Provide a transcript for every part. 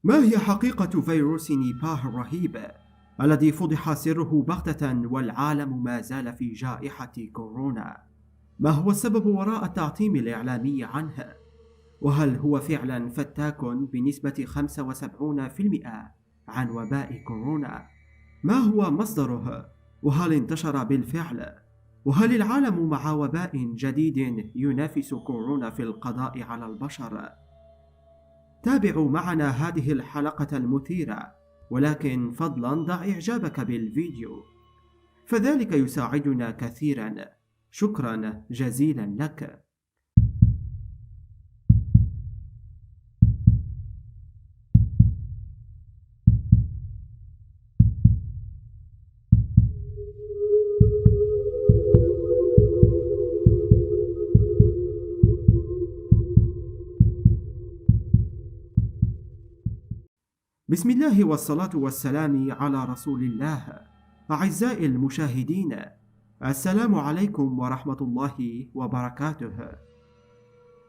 ما هي حقيقة فيروس نيباه الرهيب الذي فضح سره بغتة والعالم ما زال في جائحة كورونا؟ ما هو السبب وراء التعتيم الإعلامي عنه؟ وهل هو فعلا فتاك بنسبة 75% عن وباء كورونا؟ ما هو مصدره؟ وهل انتشر بالفعل؟ وهل العالم مع وباء جديد ينافس كورونا في القضاء على البشر؟ تابعوا معنا هذه الحلقة المثيرة، ولكن فضلا ضع إعجابك بالفيديو فذلك يساعدنا كثيرا. شكرا جزيلا لك. بسم الله والصلاة والسلام على رسول الله. أعزائي المشاهدين، السلام عليكم ورحمة الله وبركاته.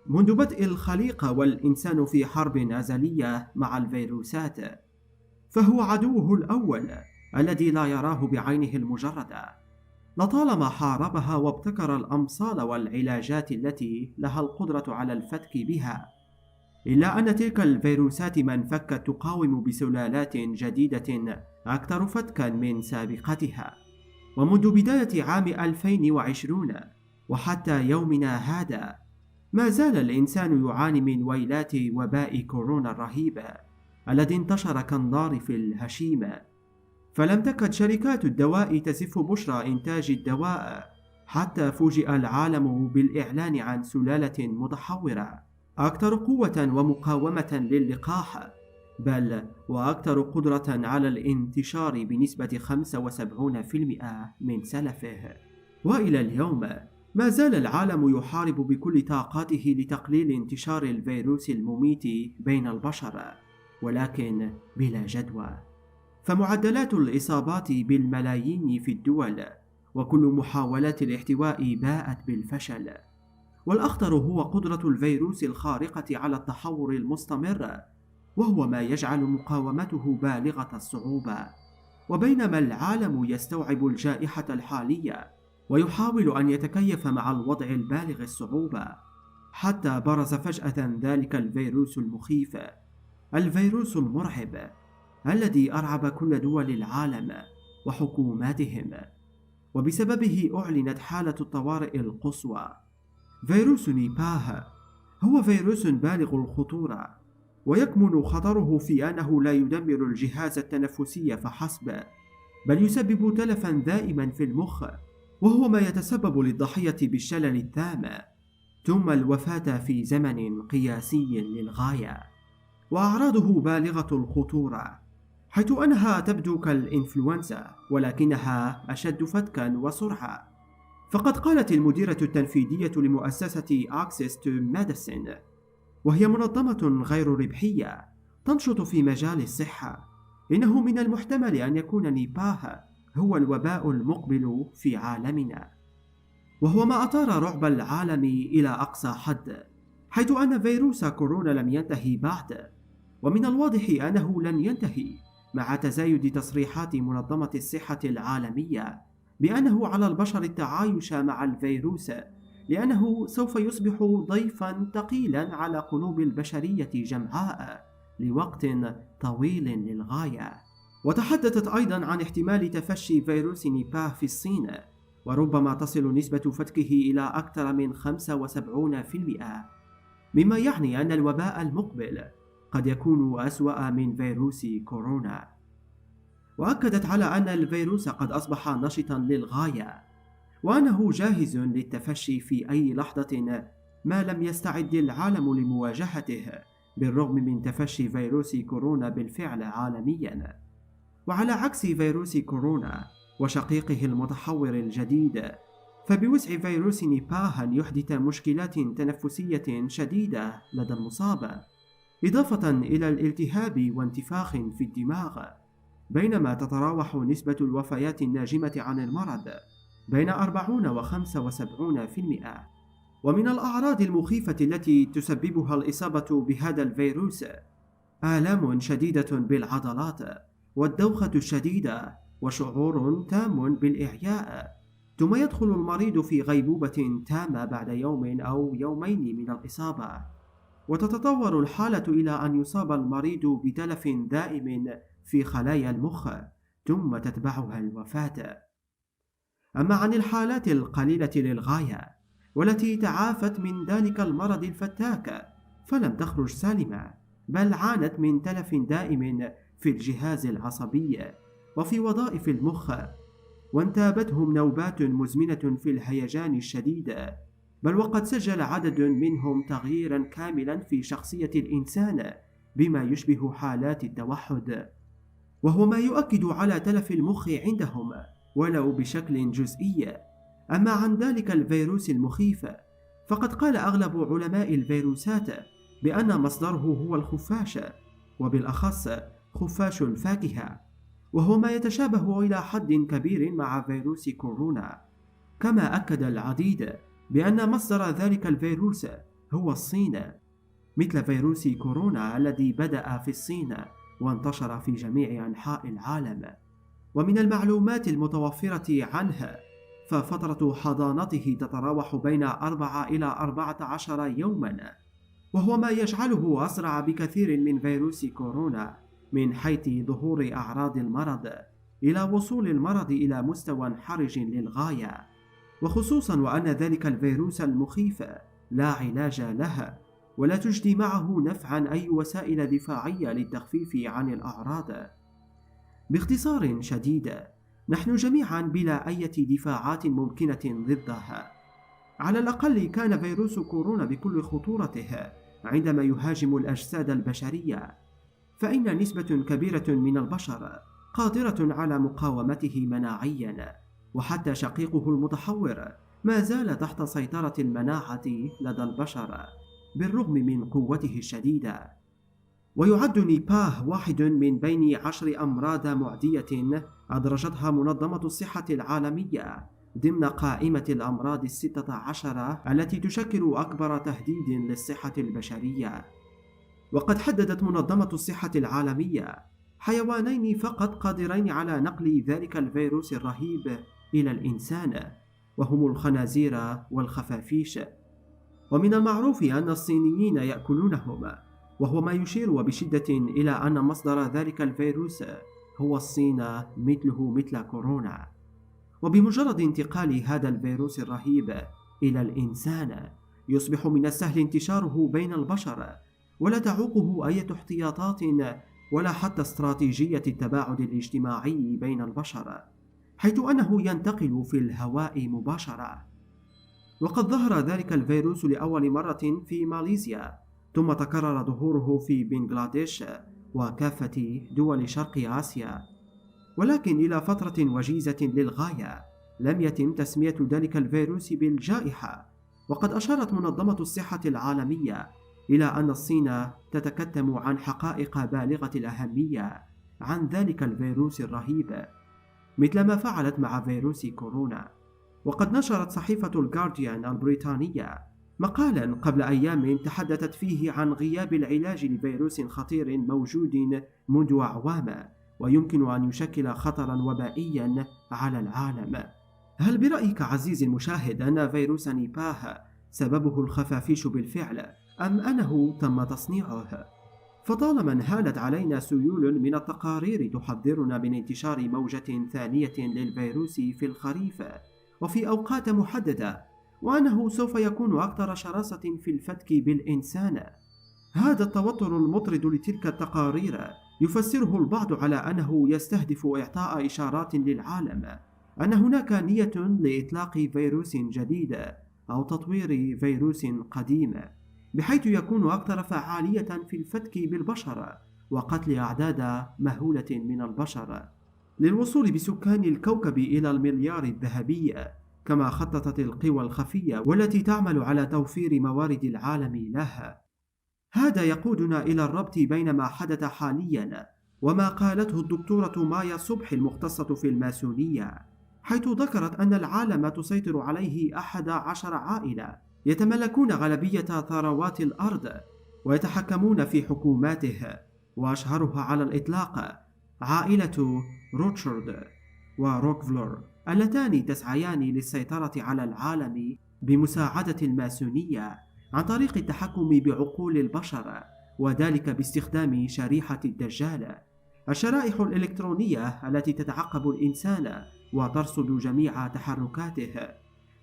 منذ بدء الخليقة والإنسان في حرب أزلية مع الفيروسات، فهو عدوه الأول الذي لا يراه بعينه المجردة. لطالما حاربها وابتكر الأمصال والعلاجات التي لها القدرة على الفتك بها، إلا أن تلك الفيروسات ما انفكت تقاوم بسلالات جديدة أكثر فتكا من سابقتها. ومنذ بداية عام 2020 وحتى يومنا هذا، ما زال الإنسان يعاني من ويلات وباء كورونا الرهيب الذي انتشر كالنار في الهشيم. فلم تكد شركات الدواء تزف بشرى إنتاج الدواء، حتى فوجئ العالم بالإعلان عن سلالة متحورة أكثر قوة ومقاومة للقاح، بل وأكثر قدرة على الانتشار بنسبة 75% من سلفه. وإلى اليوم ما زال العالم يحارب بكل طاقاته لتقليل انتشار الفيروس المميت بين البشر، ولكن بلا جدوى. فمعدلات الإصابات بالملايين في الدول، وكل محاولات الاحتواء باءت بالفشل. والأخطر هو قدرة الفيروس الخارقة على التحور المستمر، وهو ما يجعل مقاومته بالغة الصعوبة. وبينما العالم يستوعب الجائحة الحالية ويحاول أن يتكيف مع الوضع البالغ الصعوبة، حتى برز فجأة ذلك الفيروس المخيف، الفيروس المرعب الذي أرعب كل دول العالم وحكوماتهم، وبسببه أعلنت حالة الطوارئ القصوى. فيروس نيباه هو فيروس بالغ الخطورة، ويكمن خطره في أنه لا يدمر الجهاز التنفسي فحسب، بل يسبب تلفا دائما في المخ، وهو ما يتسبب للضحية بالشلل التام، ثم الوفاة في زمن قياسي للغاية. وأعراضه بالغة الخطورة، حيث أنها تبدو كالإنفلونزا ولكنها أشد فتكا وسرعة. فقد قالت المديرة التنفيذية لمؤسسة Access to Medicine، وهي منظمة غير ربحية تنشط في مجال الصحة، إنه من المحتمل أن يكون نيباه هو الوباء المقبل في عالمنا، وهو ما أثار رعب العالم إلى أقصى حد، حيث أن فيروس كورونا لم ينتهي بعد. ومن الواضح أنه لن ينتهي مع تزايد تصريحات منظمة الصحة العالمية بأنه على البشر التعايش مع الفيروس، لأنه سوف يصبح ضيفا ثقيلا على قلوب البشرية جمعاء لوقت طويل للغاية. وتحدثت أيضا عن احتمال تفشي فيروس نيباه في الصين، وربما تصل نسبة فتكه إلى أكثر من 75%، مما يعني أن الوباء المقبل قد يكون أسوأ من فيروس كورونا. وأكدت على أن الفيروس قد أصبح نشطا للغاية، وأنه جاهز للتفشي في أي لحظة ما لم يستعد العالم لمواجهته، بالرغم من تفشي فيروس كورونا بالفعل عالميا. وعلى عكس فيروس كورونا وشقيقه المتحور الجديد، فبوسع فيروس نيباه أن يحدث مشكلات تنفسية شديدة لدى المصاب، إضافة إلى الالتهاب وانتفاخ في الدماغ، بينما تتراوح نسبة الوفيات الناجمة عن المرض بين 40 و 75%. ومن الأعراض المخيفة التي تسببها الإصابة بهذا الفيروس آلام شديدة بالعضلات، والدوخة الشديدة، وشعور تام بالإعياء، ثم يدخل المريض في غيبوبة تامة بعد يوم أو يومين من الإصابة، وتتطور الحالة إلى أن يصاب المريض بتلف دائم في خلايا المخ، ثم تتبعها الوفاة. أما عن الحالات القليلة للغاية والتي تعافت من ذلك المرض الفتاك، فلم تخرج سالمة، بل عانت من تلف دائم في الجهاز العصبي وفي وظائف المخ، وانتابتهم نوبات مزمنة في الهيجان الشديد، بل وقد سجل عدد منهم تغييرا كاملا في شخصية الإنسان بما يشبه حالات التوحد، وهو ما يؤكد على تلف المخ عندهم ولو بشكل جزئي. أما عن ذلك الفيروس المخيف، فقد قال أغلب علماء الفيروسات بأن مصدره هو الخفاش، وبالأخص خفاش الفاكهة، وهو ما يتشابه إلى حد كبير مع فيروس كورونا. كما أكد العديد بأن مصدر ذلك الفيروس هو الصين، مثل فيروس كورونا الذي بدأ في الصين وانتشر في جميع أنحاء العالم. ومن المعلومات المتوفرة عنه، ففترة حضانته تتراوح بين 4 إلى 14 يوما، وهو ما يجعله أسرع بكثير من فيروس كورونا من حيث ظهور أعراض المرض إلى وصول المرض إلى مستوى حرج للغاية، وخصوصا وأن ذلك الفيروس المخيف لا علاج له ولا تجدي معه نفعا أي وسائل دفاعية للتخفيف عن الأعراض. باختصار شديد، نحن جميعا بلا أي دفاعات ممكنة ضدها. على الأقل كان فيروس كورونا بكل خطورته عندما يهاجم الأجساد البشرية، فإن نسبة كبيرة من البشر قادرة على مقاومته مناعيا، وحتى شقيقه المتحور ما زال تحت سيطرة المناعة لدى البشر بالرغم من قوته الشديدة. ويعد نيباه واحد من بين 10 أمراض معدية أدرجتها منظمة الصحة العالمية ضمن قائمة الأمراض 16 التي تشكل أكبر تهديد للصحة البشرية. وقد حددت منظمة الصحة العالمية حيوانين فقط قادرين على نقل ذلك الفيروس الرهيب إلى الإنسان، وهم الخنازير والخفافيش، ومن المعروف أن الصينيين يأكلونهما، وهو ما يشير وبشدة إلى أن مصدر ذلك الفيروس هو الصين مثله مثل كورونا. وبمجرد انتقال هذا الفيروس الرهيب إلى الإنسان يصبح من السهل انتشاره بين البشر، ولا تعوقه أي احتياطات ولا حتى استراتيجية التباعد الاجتماعي بين البشر، حيث أنه ينتقل في الهواء مباشرة. وقد ظهر ذلك الفيروس لأول مرة في ماليزيا، ثم تكرر ظهوره في بنغلاديش وكافة دول شرق آسيا، ولكن إلى فترة وجيزة للغاية لم يتم تسمية ذلك الفيروس بالجائحة. وقد أشارت منظمة الصحة العالمية إلى أن الصين تتكتم عن حقائق بالغة الأهمية عن ذلك الفيروس الرهيب، مثل ما فعلت مع فيروس كورونا. وقد نشرت صحيفة الجارديان البريطانية مقالا قبل أيام تحدثت فيه عن غياب العلاج لفيروس خطير موجود منذ أعوام ويمكن أن يشكل خطرا وبائيا على العالم. هل برأيك عزيزي المشاهد أن فيروس نيباه سببه الخفافيش بالفعل، أم أنه تم تصنيعه؟ فطالما انهالت علينا سيول من التقارير تحذرنا من انتشار موجة ثانية للفيروس في الخريف وفي أوقات محددة، وأنه سوف يكون أكثر شراسة في الفتك بالإنسان، هذا التوتر المطرد لتلك التقارير يفسره البعض على أنه يستهدف إعطاء إشارات للعالم أن هناك نية لإطلاق فيروس جديد أو تطوير فيروس قديم، بحيث يكون أكثر فعالية في الفتك بالبشر وقتل أعداد مهولة من البشر للوصول بسكان الكوكب إلى المليار الذهبي، كما خططت القوى الخفية والتي تعمل على توفير موارد العالم لها. هذا يقودنا إلى الربط بين ما حدث حاليا وما قالته الدكتورة مايا صبحي المختصة في الماسونية، حيث ذكرت أن العالم تسيطر عليه 11 عائلة يتملكون غالبية ثروات الأرض ويتحكمون في حكوماته، وأشهرها على الإطلاق عائلة روتشارد وروكفلر، اللتان تسعيان للسيطرة على العالم بمساعدة الماسونية عن طريق التحكم بعقول البشر، وذلك باستخدام شريحة الدجال، الشرائح الإلكترونية التي تتعقب الإنسان وترصد جميع تحركاته،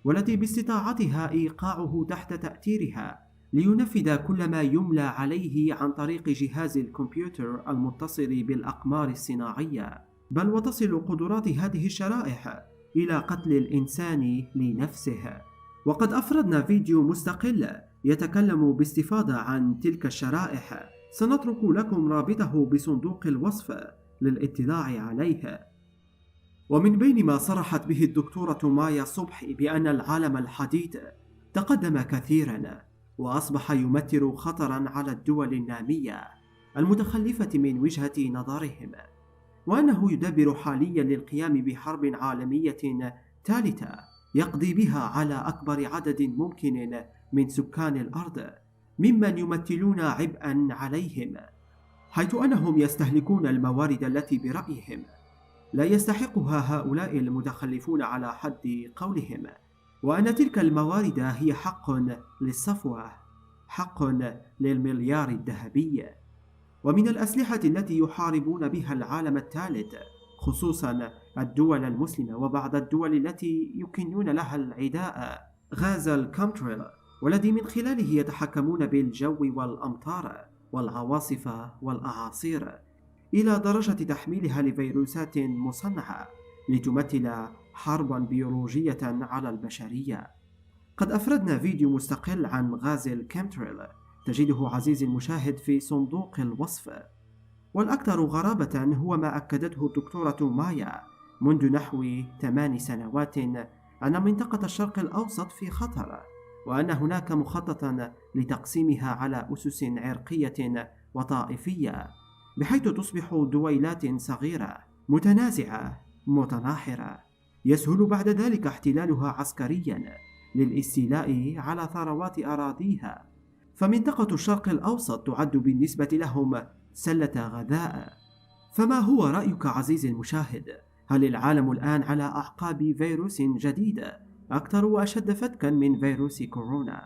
والتي باستطاعتها إيقاعه تحت تأثيرها لينفذ كل ما يملى عليه عن طريق جهاز الكمبيوتر المتصل بالأقمار الصناعية، بل وتصل قدرات هذه الشرائح إلى قتل الإنسان لنفسه. وقد أفردنا فيديو مستقل يتكلم باستفاضة عن تلك الشرائح، سنترك لكم رابطه بصندوق الوصف للاطلاع عليه. ومن بين ما صرحت به الدكتورة مايا صبحي بأن العالم الحديث تقدم كثيرا وأصبح يمثل خطرا على الدول النامية المتخلفة من وجهة نظرهم، وأنه يدبر حاليا للقيام بحرب عالمية ثالثة يقضي بها على أكبر عدد ممكن من سكان الأرض ممن يمثلون عبئا عليهم، حيث أنهم يستهلكون الموارد التي برأيهم لا يستحقها هؤلاء المتخلفون على حد قولهم، وأن تلك الموارد هي حق للصفوة، حق للمليار الذهبي. ومن الأسلحة التي يحاربون بها العالم الثالث خصوصا الدول المسلمة وبعض الدول التي يكنون لها العداء غاز الكامتريل، والذي من خلاله يتحكمون بالجو والأمطار والعواصف والأعاصير، إلى درجة تحميلها لفيروسات مصنعة لتمثل حربا بيولوجية على البشرية. قد أفردنا فيديو مستقل عن غاز الكامتريل، تجده عزيزي المشاهد في صندوق الوصف. والأكثر غرابة هو ما أكدته الدكتورة مايا منذ نحو 8 سنوات أن منطقة الشرق الأوسط في خطر، وأن هناك مخططا لتقسيمها على أسس عرقية وطائفية، بحيث تصبح دويلات صغيرة متنازعة متناحرة يسهل بعد ذلك احتلالها عسكريا للاستيلاء على ثروات أراضيها. فمنطقة الشرق الأوسط تعد بالنسبة لهم سلة غذاء. فما هو رأيك عزيزي المشاهد؟ هل العالم الآن على أعقاب فيروس جديد أكثر وأشد فتكا من فيروس كورونا؟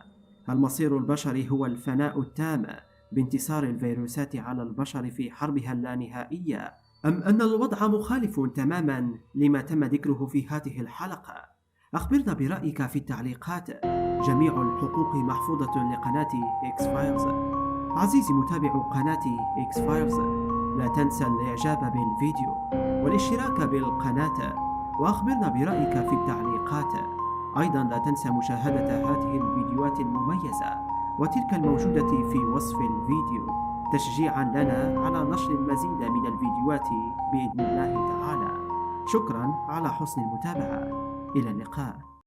هل مصير البشر هو الفناء التام بانتصار الفيروسات على البشر في حربها اللانهائية، أم أن الوضع مخالف تماما لما تم ذكره في هذه الحلقة؟ أخبرنا برأيك في التعليقات. جميع الحقوق محفوظة لقناة إكس فايلز. عزيزي متابع قناة إكس فايلز، لا تنسى الإعجاب بالفيديو والاشتراك بالقناة، وأخبرنا برأيك في التعليقات. أيضا لا تنسى مشاهدة هذه الفيديوهات المميزة وتلك الموجودة في وصف الفيديو تشجيعا لنا على نشر المزيد من الفيديوهات بإذن الله تعالى. شكرا على حسن المتابعة، إلى اللقاء.